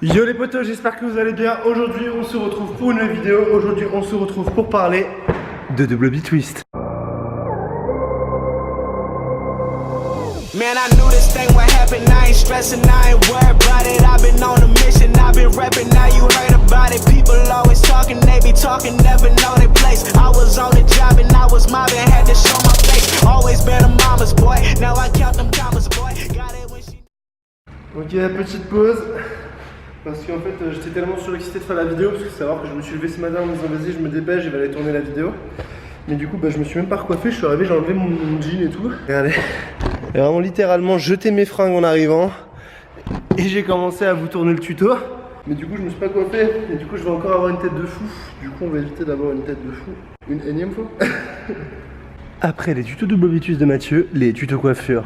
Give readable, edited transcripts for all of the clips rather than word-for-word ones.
Yo les potos, j'espère que vous allez bien. Aujourd'hui on se retrouve pour une nouvelle vidéo. Aujourd'hui on se retrouve pour parler de double B-twist. Man, I knew this thing would happen, I ain't stressing, I ain't worried about it. I've been on a mission, I've been repping, now you heard about it. People always talking, they be talking, never know their place. I was on the job and I was mobbing, had to show my face. Always been a mama's boy, now I count them commas, boy. Got it when she... Ok, petite pause. Parce qu'en fait j'étais tellement surexcité de faire la vidéo, parce que savoir que je me suis levé ce matin en me disant vas-y je me dépêche, je vais aller tourner la vidéo. Mais du coup je me suis même pas recoiffé, je suis arrivé, j'ai enlevé mon jean et tout. Regardez, j'ai vraiment littéralement jeté mes fringues en arrivant. Et j'ai commencé à vous tourner le tuto. Mais du coup je me suis pas coiffé, et du coup je vais encore avoir une tête de fou. Du coup on va éviter d'avoir une tête de fou une énième fois. Après les tutos double B-twist de Mathieu, les tutos coiffure.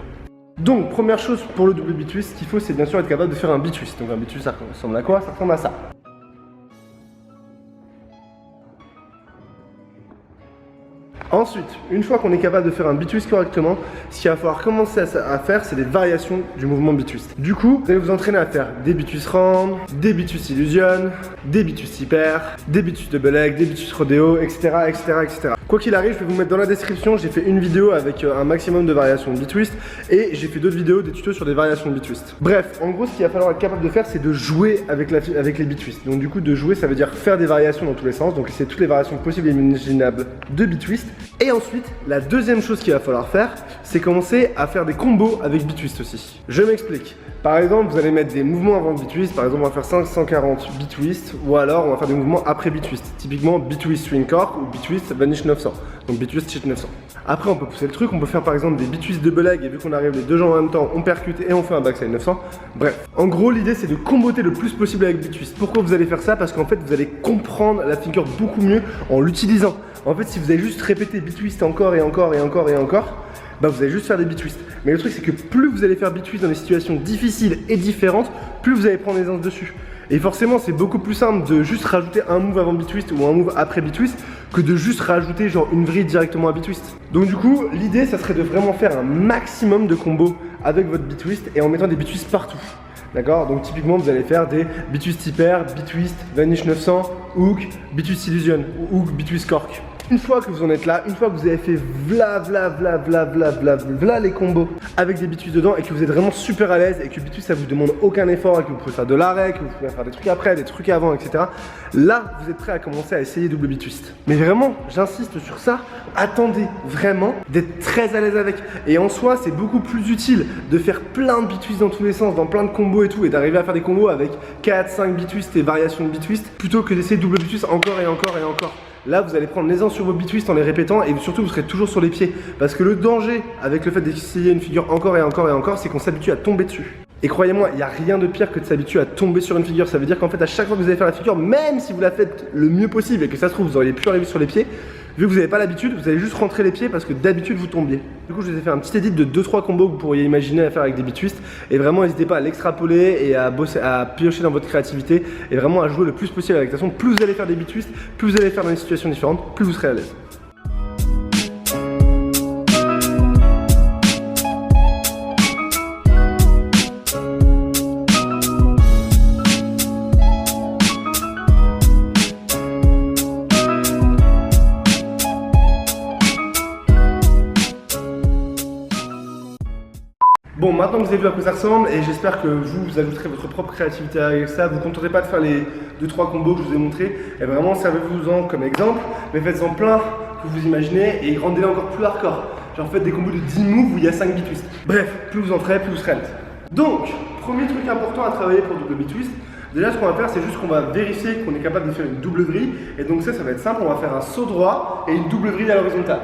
Donc première chose pour le double B-twist, ce qu'il faut c'est bien sûr être capable de faire un B-twist. Donc un B-twist ça ressemble à quoi? Ça ressemble à ça. Ensuite, une fois qu'on est capable de faire un B-twist correctement, ce qu'il va falloir commencer à faire, c'est des variations du mouvement B-twist. Du coup, vous allez vous entraîner à faire des B-twist round, des B-twist illusion, des B-twist hyper, des B-twist double leg, des B-twist rodeo, etc., etc., etc. Quoi qu'il arrive, je vais vous mettre dans la description, j'ai fait une vidéo avec un maximum de variations de B-twist et j'ai fait d'autres vidéos, des tutos sur des variations de B-twist. Bref, en gros, ce qu'il va falloir être capable de faire, c'est de jouer avec les B-twist. Donc du coup, de jouer, ça veut dire faire des variations dans tous les sens, donc c'est toutes les variations possibles et imaginables de B-twist. Et ensuite, la deuxième chose qu'il va falloir faire, c'est commencer à faire des combos avec B-twist aussi. Je m'explique. Par exemple, vous allez mettre des mouvements avant le B-twist. Par exemple, on va faire 540 B-twist, ou alors on va faire des mouvements après B-twist. Typiquement B-twist swing cork ou B-twist vanish 900. Donc B-twist cheat 900. Après, on peut pousser le truc. On peut faire par exemple des B-twist double leg et vu qu'on arrive les deux jambes en même temps, on percute et on fait un backside 900. Bref, en gros, l'idée c'est de comboter le plus possible avec B-twist. Pourquoi vous allez faire ça? Parce qu'en fait, vous allez comprendre la figure beaucoup mieux en l'utilisant. En fait, si vous allez juste répéter B-twist encore et encore et encore et encore, bah vous allez juste faire des B-twist. Mais le truc c'est que plus vous allez faire B-twist dans des situations difficiles et différentes, plus vous allez prendre aisance dessus. Et forcément c'est beaucoup plus simple de juste rajouter un move avant B-twist ou un move après B-twist que de juste rajouter genre une vrille directement à B-twist. Donc du coup l'idée ça serait de vraiment faire un maximum de combos avec votre B-twist et en mettant des B-twist partout. D'accord? Donc typiquement vous allez faire des B-twist hyper, B-twist, vanish 900, hook, B-twist illusion ou hook, B-twist cork. Une fois que vous en êtes là, une fois que vous avez fait vla les combos avec des B-twist dedans et que vous êtes vraiment super à l'aise et que B-twist ça vous demande aucun effort et que vous pouvez faire de l'arrêt, que vous pouvez faire des trucs après, des trucs avant, etc. Là, vous êtes prêt à commencer à essayer double B-twist. Mais vraiment, j'insiste sur ça, attendez vraiment d'être très à l'aise avec. Et en soi, c'est beaucoup plus utile de faire plein de B-twist dans tous les sens, dans plein de combos et tout, et d'arriver à faire des combos avec 4, 5 B-twist et variations de B-twist, plutôt que d'essayer double B-twist encore et encore et encore. Là, vous allez prendre l'aisance sur vos B-twist en les répétant et surtout, vous serez toujours sur les pieds. Parce que le danger avec le fait d'essayer une figure encore et encore et encore, c'est qu'on s'habitue à tomber dessus. Et croyez-moi, il n'y a rien de pire que de s'habituer à tomber sur une figure. Ça veut dire qu'en fait, à chaque fois que vous allez faire la figure, même si vous la faites le mieux possible et que ça se trouve, vous n'auriez plus arrivé sur les pieds, vu que vous n'avez pas l'habitude, vous allez juste rentrer les pieds parce que d'habitude vous tombiez. Du coup, je vous ai fait un petit edit de 2-3 combos que vous pourriez imaginer à faire avec des B-twist. Et vraiment, n'hésitez pas à l'extrapoler et à bosser, à piocher dans votre créativité et vraiment à jouer le plus possible avec. De toute façon, plus vous allez faire des B-twist, plus vous allez faire dans des situations différentes, plus vous serez à l'aise. Bon, maintenant que vous avez vu à quoi ça ressemble, et j'espère que vous ajouterez votre propre créativité avec ça, vous ne contenterez pas de faire les 2-3 combos que je vous ai montrés, et vraiment servez-vous-en comme exemple, mais faites-en plein que vous imaginez, et rendez-les encore plus hardcore. Genre faites des combos de 10 moves où il y a 5 B-twist. Bref, plus vous en ferez, plus vous serez à l'aise. Donc, premier truc important à travailler pour double B-twist, déjà ce qu'on va faire c'est juste qu'on va vérifier qu'on est capable de faire une double vrille, et donc ça va être simple, on va faire un saut droit et une double vrille à l'horizontale.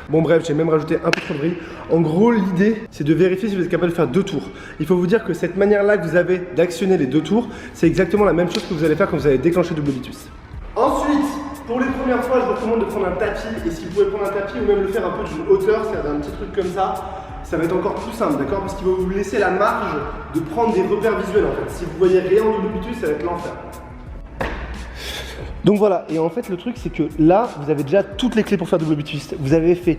Bon bref, j'ai même rajouté un peu trop de vrille. En gros, l'idée, c'est de vérifier si vous êtes capable de faire 2 tours. Il faut vous dire que cette manière-là que vous avez d'actionner les 2 tours, c'est exactement la même chose que vous allez faire quand vous allez déclencher double B-twist. Ensuite, pour les premières fois, je vous recommande de prendre un tapis. Et si vous pouvez prendre un tapis ou même le faire un peu d'une hauteur, c'est-à-dire un petit truc comme ça va être encore plus simple, d'accord? Parce qu'il va vous laisser la marge de prendre des repères visuels en fait. Si vous voyez rien en double B-twist, ça va être l'enfer. Donc voilà, et en fait le truc c'est que là, vous avez déjà toutes les clés pour faire double B-twist. Vous avez fait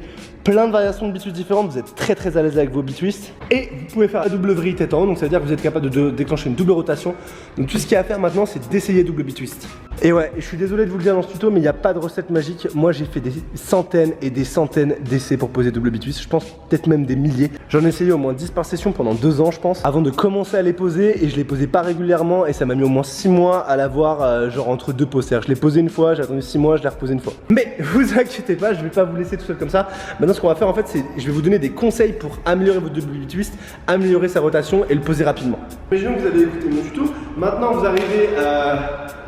plein de variations de bitwists différentes, vous êtes très à l'aise avec vos bitwists. Et vous pouvez faire la double vrille tête en haut, donc ça veut dire que vous êtes capable de déclencher une double rotation. Donc tout ce qu'il y a à faire maintenant, c'est d'essayer double bitwist. Et ouais, je suis désolé de vous le dire dans ce tuto, mais il n'y a pas de recette magique. Moi j'ai fait des centaines et des centaines d'essais pour poser double bitwist. Je pense peut-être même des milliers. J'en ai essayé au moins 10 par session pendant 2 ans je pense, avant de commencer à les poser. Et je les posais pas régulièrement et ça m'a mis au moins 6 mois à l'avoir genre entre 2 poses. Je l'ai posé une fois, j'ai attendu 6 mois, je l'ai reposé une fois. Mais vous inquiétez pas, je vais pas vous laisser tout seul comme ça. Maintenant ce qu'on va faire en fait, c'est je vais vous donner des conseils pour améliorer votre double bitwist, améliorer sa rotation et le poser rapidement. Imaginons que vous avez écouté mon tuto. Maintenant vous arrivez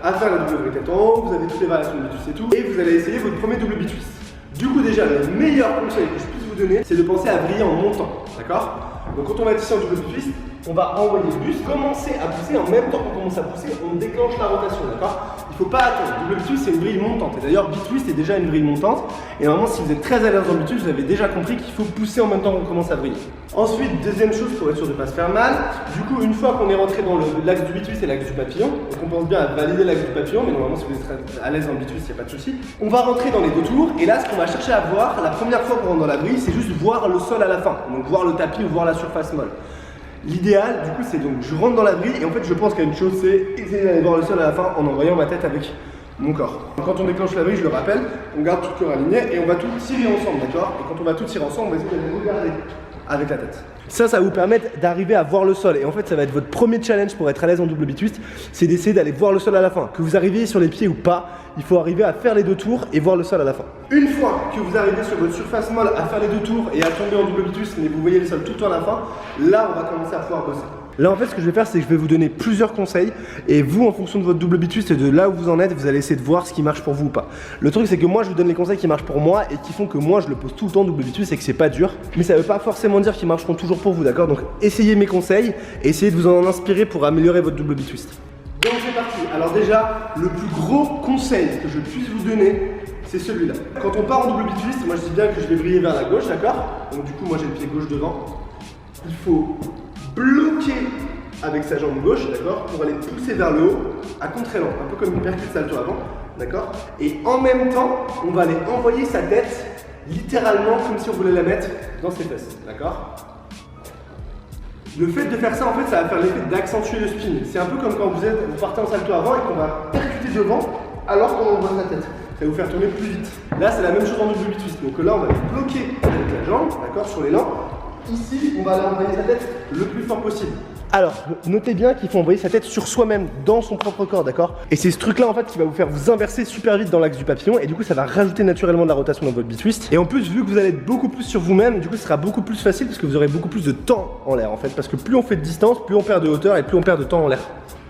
à faire la double vrille tête en haut, vous avez toutes les variations de bitwist et tout, et vous allez essayer votre premier double bitwist. Du coup déjà, le meilleur conseil que je puisse vous donner, c'est de penser à vriller en montant, d'accord? Donc quand on va être ici en double bitwist, on va envoyer le buste, commencer à pousser, en même temps qu'on commence à pousser, on déclenche la rotation, d'accord? Il ne faut pas attendre, double bitwist c'est une vrille montante, et d'ailleurs bitwist est déjà une vrille montante, et normalement si vous êtes très à l'aise dans le bitwist, vous avez déjà compris qu'il faut pousser en même temps qu'on commence à vriller. Ensuite, deuxième chose pour être sûr de ne pas se faire mal, du coup une fois qu'on est rentré dans l'axe du bitwist et l'axe du papillon, donc on pense bien à valider l'axe du papillon, mais normalement si vous êtes à l'aise dans le bitwist, il n'y a pas de souci. On va rentrer dans les 2 tours, et là ce qu'on va chercher à voir, la première fois qu'on rentre dans la vrille, c'est juste voir le sol à la fin, donc voir le tapis ou voir la surface molle. L'idéal, du coup, c'est donc je rentre dans la vrille et en fait, je pense qu'il y a une chose, c'est essayer d'aller voir le sol à la fin en envoyant ma tête avec mon corps. Quand on déclenche la vrille, je le rappelle, on garde tout le corps aligné et on va tout tirer ensemble, d'accord? Et quand on va tout tirer ensemble, on va essayer de regarder avec la tête. Ça va vous permettre d'arriver à voir le sol. Et en fait, ça va être votre premier challenge pour être à l'aise en double bitwist, c'est d'essayer d'aller voir le sol à la fin. Que vous arriviez sur les pieds ou pas, il faut arriver à faire les 2 tours et voir le sol à la fin. Une fois que vous arrivez sur votre surface molle à faire les 2 tours et à tomber en double bitwist, mais vous voyez le sol tout le temps à la fin, là, on va commencer à pouvoir bosser. Là en fait ce que je vais faire c'est que je vais vous donner plusieurs conseils et vous en fonction de votre double bitwist et de là où vous en êtes, vous allez essayer de voir ce qui marche pour vous ou pas. Le truc c'est que moi je vous donne les conseils qui marchent pour moi et qui font que moi je le pose tout le temps double bitwist et que c'est pas dur. Mais ça veut pas forcément dire qu'ils marcheront toujours pour vous, d'accord? Donc essayez mes conseils et essayez de vous en inspirer pour améliorer votre double bitwist. Donc c'est parti. Alors déjà le plus gros conseil que je puisse vous donner, c'est celui-là. Quand on part en double bitwist, moi je dis bien que je vais vriller vers la gauche, d'accord? Donc du coup moi j'ai le pied gauche devant. Il faut bloquer avec sa jambe gauche, d'accord, pour aller pousser vers le haut à contre-élan, un peu comme une percute salto avant, d'accord. Et en même temps, on va aller envoyer sa tête littéralement comme si on voulait la mettre dans ses fesses, d'accord. Le fait de faire ça, en fait, ça va faire l'effet d'accentuer le spin. C'est un peu comme quand vous partez en salto avant et qu'on va percuter devant alors qu'on envoie sa tête. Ça va vous faire tourner plus vite. Là, c'est la même chose en double bitwist. Donc là, on va bloquer avec la jambe, d'accord, sur l'élan. Ici, on va aller envoyer sa tête le plus fort possible. Alors, notez bien qu'il faut envoyer sa tête sur soi-même, dans son propre corps, d'accord? Et c'est ce truc-là, en fait, qui va vous faire vous inverser super vite dans l'axe du papillon. Et du coup, ça va rajouter naturellement de la rotation dans votre bitwist. Et en plus, vu que vous allez être beaucoup plus sur vous-même, du coup, ce sera beaucoup plus facile parce que vous aurez beaucoup plus de temps en l'air, en fait. Parce que plus on fait de distance, plus on perd de hauteur et plus on perd de temps en l'air.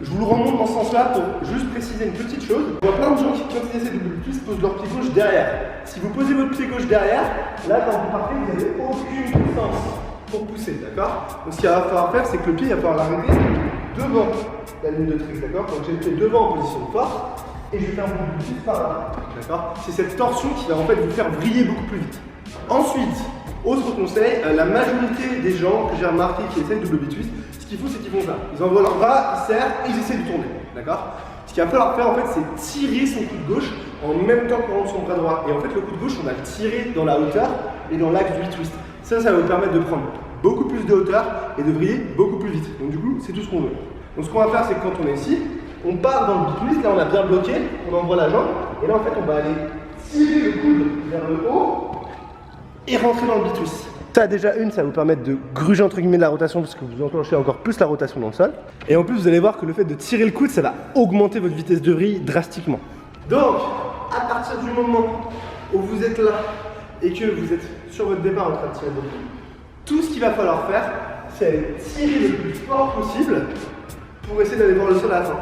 Je vous le remonte dans ce sens-là pour juste préciser une petite chose. Je vois plein de gens qui, quand ils essaient de double bitwist, posent leur pied gauche derrière. Si vous posez votre pied gauche derrière, là, quand vous partez, vous n'avez aucune puissance pour pousser, d'accord? Donc ce qu'il va falloir faire, c'est que le pied, il va falloir l'arrêter devant la ligne de trick, d'accord? Donc j'ai le pied devant en position de force et je vais faire mon bitwist par là, d'accord? C'est cette torsion qui va en fait vous faire vriller beaucoup plus vite. Ensuite, autre conseil, la majorité des gens que j'ai remarqué qui essayent double bitwist, ce qu'il faut c'est qu'ils font ça. Ils envoient leur bras, ils serrent et ils essaient de tourner, d'accord? Ce qu'il va falloir faire en fait, c'est tirer son coup de gauche en même temps qu'on rentre son bras droit. Et en fait, le coup de gauche, on va le tirer dans la hauteur et dans l'axe du bitwist. Ça va vous permettre de prendre beaucoup plus de hauteur et de vriller beaucoup plus vite. Donc du coup, c'est tout ce qu'on veut. Donc ce qu'on va faire, c'est que quand on est ici, on part dans le bitwist, là on a bien bloqué, on envoie la jambe, et là en fait on va aller tirer le coude vers le haut et rentrer dans le bitwist. Ça déjà ça va vous permettre de gruger entre guillemets de la rotation parce que vous enclenchez encore plus la rotation dans le sol. Et en plus vous allez voir que le fait de tirer le coude, ça va augmenter votre vitesse de vrille drastiquement. Donc, à partir du moment où vous êtes là et que vous êtes sur votre départ en train de tirer votre coude, tout ce qu'il va falloir faire, c'est aller tirer le plus fort possible pour essayer d'aller voir le sol à la fin.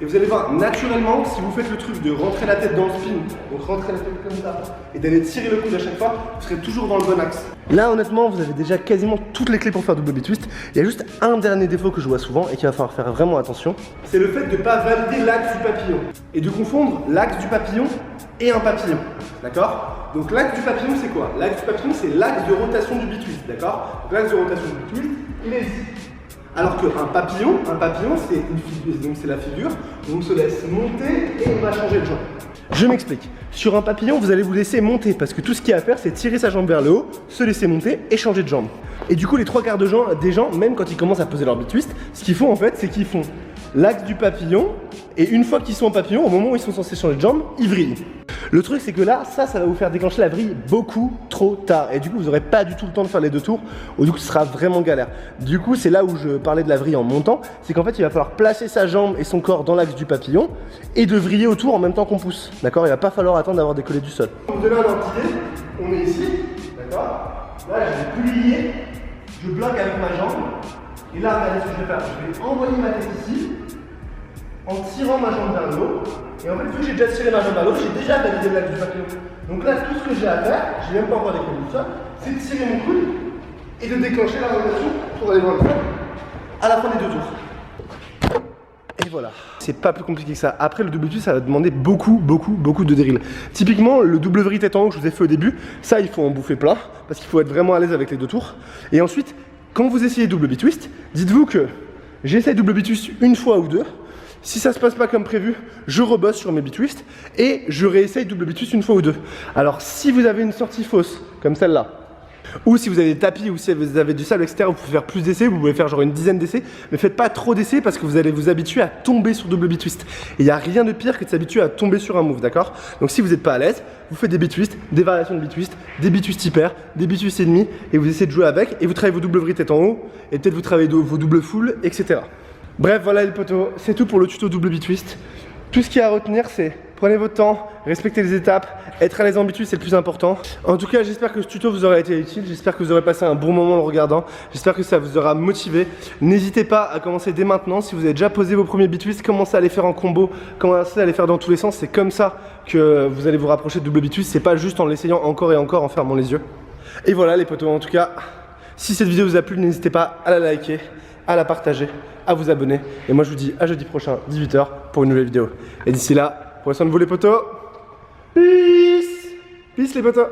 Et vous allez voir, naturellement, si vous faites le truc de rentrer la tête dans le spin, donc rentrer la tête comme ça, et d'aller tirer le coude à chaque fois, vous serez toujours dans le bon axe. Là, honnêtement, vous avez déjà quasiment toutes les clés pour faire double bitwist. Il y a juste un dernier défaut que je vois souvent et qu'il va falloir faire vraiment attention. C'est le fait de ne pas valider l'axe du papillon et de confondre l'axe du papillon et un papillon. D'accord? Donc l'axe du papillon, c'est quoi? L'axe du papillon, c'est l'axe de rotation du bitwist. D'accord? Donc l'axe de rotation du bitwist, il est ici. Alors qu'un papillon, c'est une figure, donc c'est la figure où on se laisse monter et on va changer de jambe. Je m'explique. Sur un papillon, vous allez vous laisser monter parce que tout ce qu'il y a à faire, c'est tirer sa jambe vers le haut, se laisser monter et changer de jambe. Et du coup, les trois quarts des gens, même quand ils commencent à poser leur bitwist, ce qu'ils font en fait, c'est qu'ils font l'axe du papillon et une fois qu'ils sont en papillon, au moment où ils sont censés changer de jambe, ils vrillent. Le truc, c'est que là, ça va vous faire déclencher la vrille beaucoup trop tard. Et du coup, vous n'aurez pas du tout le temps de faire les 2 tours. Ou du coup, ce sera vraiment galère. Du coup, c'est là où je parlais de la vrille en montant. C'est qu'en fait, il va falloir placer sa jambe et son corps dans l'axe du papillon et de vriller autour en même temps qu'on pousse. D'accord? Il va pas falloir attendre d'avoir décollé du sol. Donc de là, l'idée, on est ici. D'accord? Là, je vais plier. Je bloque avec ma jambe. Et là, regardez ce que je vais faire. Je vais envoyer ma tête ici en tirant ma jambe vers le haut. Et en fait, vu que j'ai déjà tiré ma jambe vers le haut, j'ai déjà validé l'axe du papillon. Donc là, tout ce que j'ai à faire, j'ai même pas encore décollé du sol, c'est de tirer mon coude et de déclencher la rotation pour aller voir le sol à la fin des 2 tours. Et voilà. C'est pas plus compliqué que ça. Après, le double twist, ça va demander beaucoup de drill. Typiquement, le double vrille tête en haut que je vous ai fait au début, ça, il faut en bouffer plein parce qu'il faut être vraiment à l'aise avec les 2 tours. Et ensuite, quand vous essayez double bitwist, dites-vous que j'essaie double bitwist une fois ou 2. Si ça se passe pas comme prévu, je rebosse sur mes bitwists et je réessaye double bitwist une fois ou 2. Alors si vous avez une sortie fausse, comme celle-là, ou si vous avez des tapis, ou si vous avez du sable, etc., vous pouvez faire plus d'essais, vous pouvez faire genre une dizaine d'essais, mais faites pas trop d'essais parce que vous allez vous habituer à tomber sur double bitwist. Et il n'y a rien de pire que de s'habituer à tomber sur un move, d'accord? Donc si vous n'êtes pas à l'aise, vous faites des bitwists, des variations de bitwist, des bitwists hyper, des bitwists ennemis, et vous essayez de jouer avec, et vous travaillez vos double vrille tête en haut, et peut-être vous travaillez vos double full, etc. Bref, voilà les potos, c'est tout pour le tuto double bitwist. Tout ce qu'il y a à retenir, c'est prenez votre temps, respectez les étapes, être à l'aise en bitwist, c'est le plus important. En tout cas, j'espère que ce tuto vous aura été utile, j'espère que vous aurez passé un bon moment en le regardant, j'espère que ça vous aura motivé. N'hésitez pas à commencer dès maintenant, si vous avez déjà posé vos premiers bitwists, commencez à les faire en combo, commencez à les faire dans tous les sens, c'est comme ça que vous allez vous rapprocher de double bitwist, c'est pas juste en l'essayant encore et encore en fermant les yeux. Et voilà les potos, en tout cas, si cette vidéo vous a plu, n'hésitez pas à la liker, à la partager, à vous abonner. Et moi je vous dis à jeudi prochain, 18 h pour une nouvelle vidéo. Et d'ici là, prenez soin de vous les potos. Peace. Peace les potos.